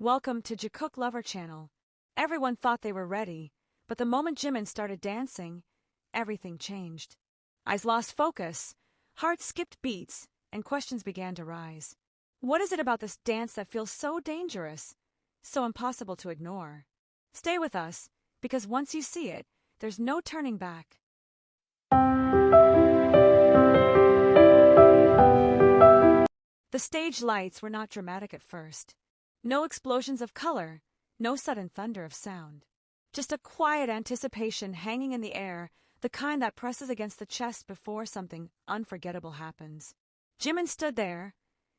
Welcome to Jikook Lover Channel. Everyone thought they were ready, but the moment Jimin started dancing, everything changed. Eyes lost focus, hearts skipped beats, and questions began to rise. What is it about this dance that feels so dangerous, so impossible to ignore? Stay with us, because once you see it, there's no turning back. The stage lights were not dramatic at first. No explosions of color, no sudden thunder of sound. Just a quiet anticipation hanging in the air, the kind that presses against the chest before something unforgettable happens. Jimin stood there,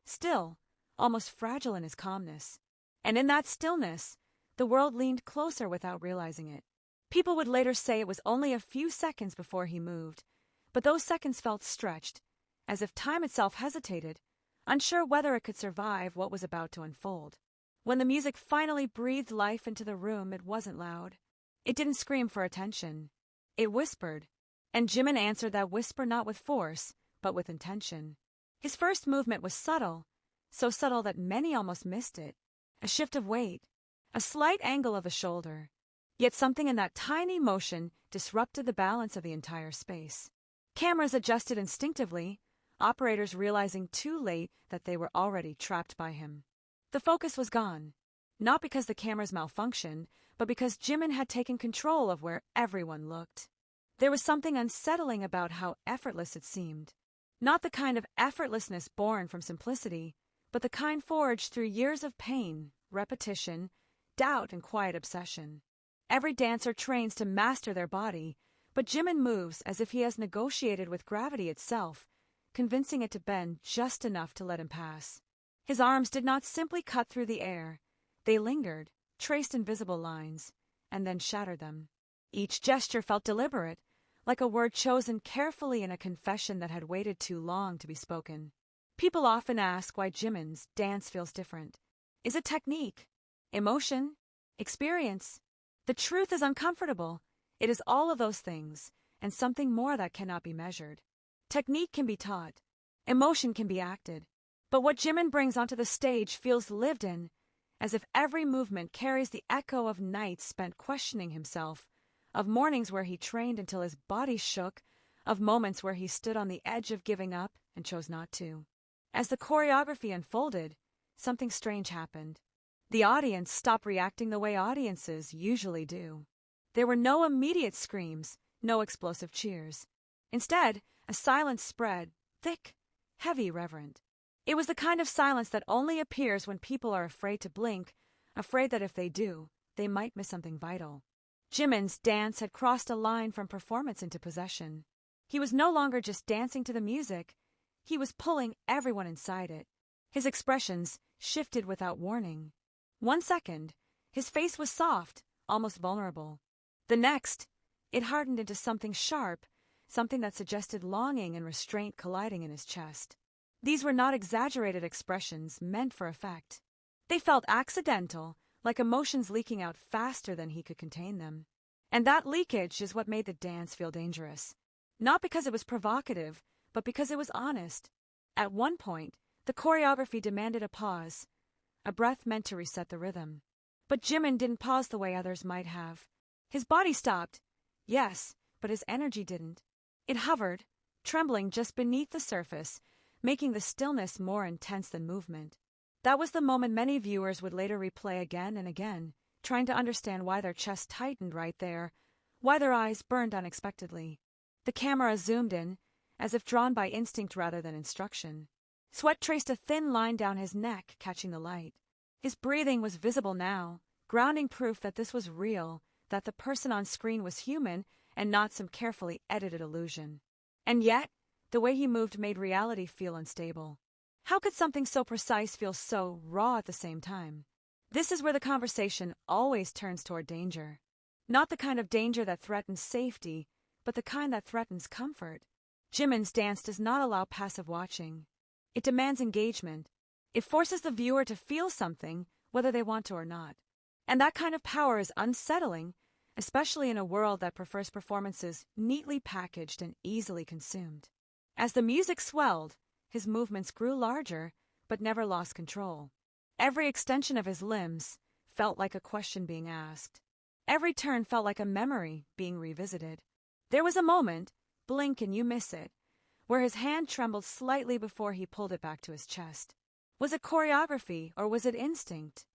still, almost fragile in his calmness. And in that stillness, the world leaned closer without realizing it. People would later say it was only a few seconds before he moved, but those seconds felt stretched, as if time itself hesitated, unsure whether it could survive what was about to unfold. When the music finally breathed life into the room, it wasn't loud. It didn't scream for attention. It whispered, and Jimin answered that whisper not with force, but with intention. His first movement was subtle, so subtle that many almost missed it. A shift of weight, a slight angle of a shoulder. Yet something in that tiny motion disrupted the balance of the entire space. Cameras adjusted instinctively, operators realizing too late that they were already trapped by him. The focus was gone, not because the cameras malfunctioned, but because Jimin had taken control of where everyone looked. There was something unsettling about how effortless it seemed. Not the kind of effortlessness born from simplicity, but the kind forged through years of pain, repetition, doubt, and quiet obsession. Every dancer trains to master their body, but Jimin moves as if he has negotiated with gravity itself, convincing it to bend just enough to let him pass. His arms did not simply cut through the air. They lingered, traced invisible lines, and then shattered them. Each gesture felt deliberate, like a word chosen carefully in a confession that had waited too long to be spoken. People often ask why Jimin's dance feels different. Is it technique? Emotion? Experience? The truth is uncomfortable. It is all of those things, and something more that cannot be measured. Technique can be taught. Emotion can be acted. But what Jimin brings onto the stage feels lived in, as if every movement carries the echo of nights spent questioning himself, of mornings where he trained until his body shook, of moments where he stood on the edge of giving up and chose not to. As the choreography unfolded, something strange happened. The audience stopped reacting the way audiences usually do. There were no immediate screams, no explosive cheers. Instead, a silence spread, thick, heavy, reverent. It was the kind of silence that only appears when people are afraid to blink, afraid that if they do, they might miss something vital. Jimin's dance had crossed a line from performance into possession. He was no longer just dancing to the music. He was pulling everyone inside it. His expressions shifted without warning. 1 second, his face was soft, almost vulnerable. The next, it hardened into something sharp, something that suggested longing and restraint colliding in his chest. These were not exaggerated expressions meant for effect. They felt accidental, like emotions leaking out faster than he could contain them. And that leakage is what made the dance feel dangerous. Not because it was provocative, but because it was honest. At one point, the choreography demanded a pause, a breath meant to reset the rhythm. But Jimin didn't pause the way others might have. His body stopped, yes, but his energy didn't. It hovered, trembling just beneath the surface, making the stillness more intense than movement. That was the moment many viewers would later replay again and again, trying to understand why their chest tightened right there, why their eyes burned unexpectedly. The camera zoomed in, as if drawn by instinct rather than instruction. Sweat traced a thin line down his neck, catching the light. His breathing was visible now, grounding proof that this was real, that the person on screen was human and not some carefully edited illusion. And yet, the way he moved made reality feel unstable. How could something so precise feel so raw at the same time? This is where the conversation always turns toward danger. Not the kind of danger that threatens safety, but the kind that threatens comfort. Jimin's dance does not allow passive watching. It demands engagement. It forces the viewer to feel something, whether they want to or not. And that kind of power is unsettling, especially in a world that prefers performances neatly packaged and easily consumed. As the music swelled, his movements grew larger, but never lost control. Every extension of his limbs felt like a question being asked. Every turn felt like a memory being revisited. There was a moment, blink and you miss it, where his hand trembled slightly before he pulled it back to his chest. Was it choreography or was it instinct?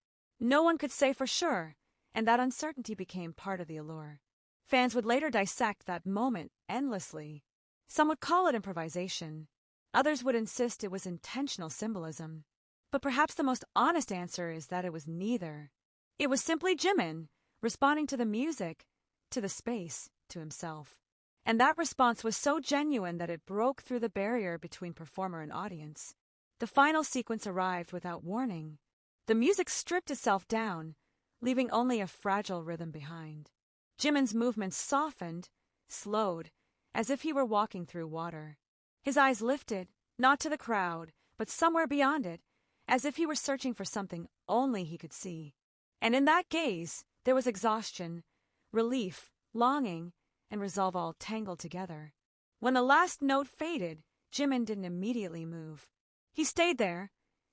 No one could say for sure, and that uncertainty became part of the allure. Fans would later dissect that moment endlessly. Some would call it improvisation. Others would insist it was intentional symbolism. But perhaps the most honest answer is that it was neither. It was simply Jimin, responding to the music, to the space, to himself. And that response was so genuine that it broke through the barrier between performer and audience. The final sequence arrived without warning. The music stripped itself down, leaving only a fragile rhythm behind. Jimin's movements softened, slowed, as if he were walking through water. His eyes lifted, not to the crowd, but somewhere beyond it, as if he were searching for something only he could see. And in that gaze, there was exhaustion, relief, longing, and resolve all tangled together. When the last note faded, Jimin didn't immediately move. He stayed there,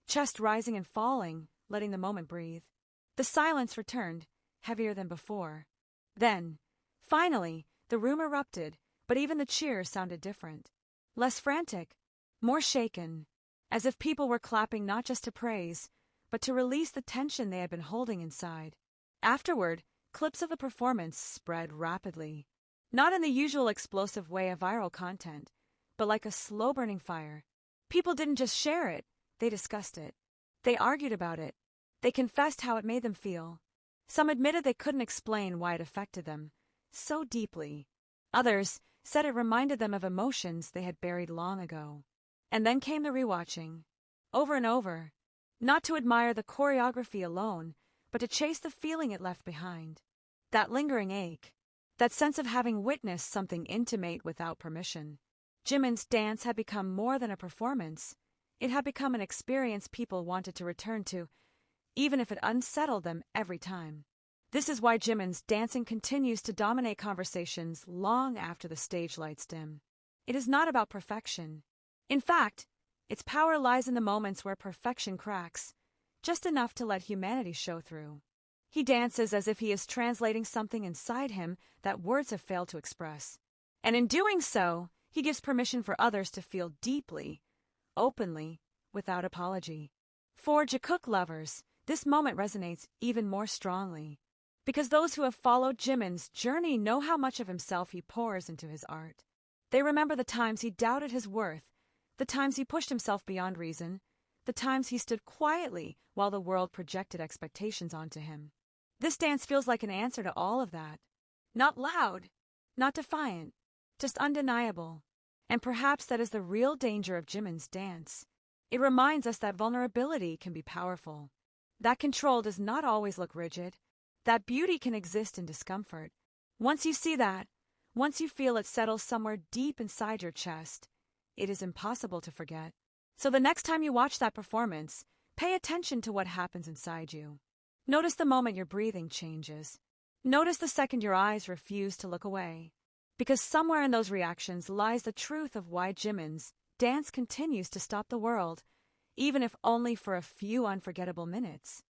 chest rising and falling, letting the moment breathe. The silence returned, heavier than before. Then, finally, the room erupted, but even the cheers sounded different. Less frantic, more shaken, as if people were clapping not just to praise, but to release the tension they had been holding inside. Afterward, clips of the performance spread rapidly. Not in the usual explosive way of viral content, but like a slow-burning fire. People didn't just share it, they discussed it. They argued about it. They confessed how it made them feel. Some admitted they couldn't explain why it affected them so deeply. Others said it reminded them of emotions they had buried long ago. And then came the rewatching, over and over, not to admire the choreography alone, but to chase the feeling it left behind. That lingering ache, that sense of having witnessed something intimate without permission. Jimin's dance had become more than a performance. It had become an experience people wanted to return to, even if it unsettled them every time. This is why Jimin's dancing continues to dominate conversations long after the stage lights dim. It is not about perfection. In fact, its power lies in the moments where perfection cracks, just enough to let humanity show through. He dances as if he is translating something inside him that words have failed to express. And in doing so, he gives permission for others to feel deeply, openly, without apology. For Jikook lovers, this moment resonates even more strongly, because those who have followed Jimin's journey know how much of himself he pours into his art. They remember the times he doubted his worth, the times he pushed himself beyond reason, the times he stood quietly while the world projected expectations onto him. This dance feels like an answer to all of that. Not loud, not defiant, just undeniable. And perhaps that is the real danger of Jimin's dance. It reminds us that vulnerability can be powerful, that control does not always look rigid, that beauty can exist in discomfort. Once you see that, once you feel it settle somewhere deep inside your chest, it is impossible to forget. So the next time you watch that performance, pay attention to what happens inside you. Notice the moment your breathing changes. Notice the second your eyes refuse to look away. Because somewhere in those reactions lies the truth of why Jimin's dance continues to stop the world, even if only for a few unforgettable minutes.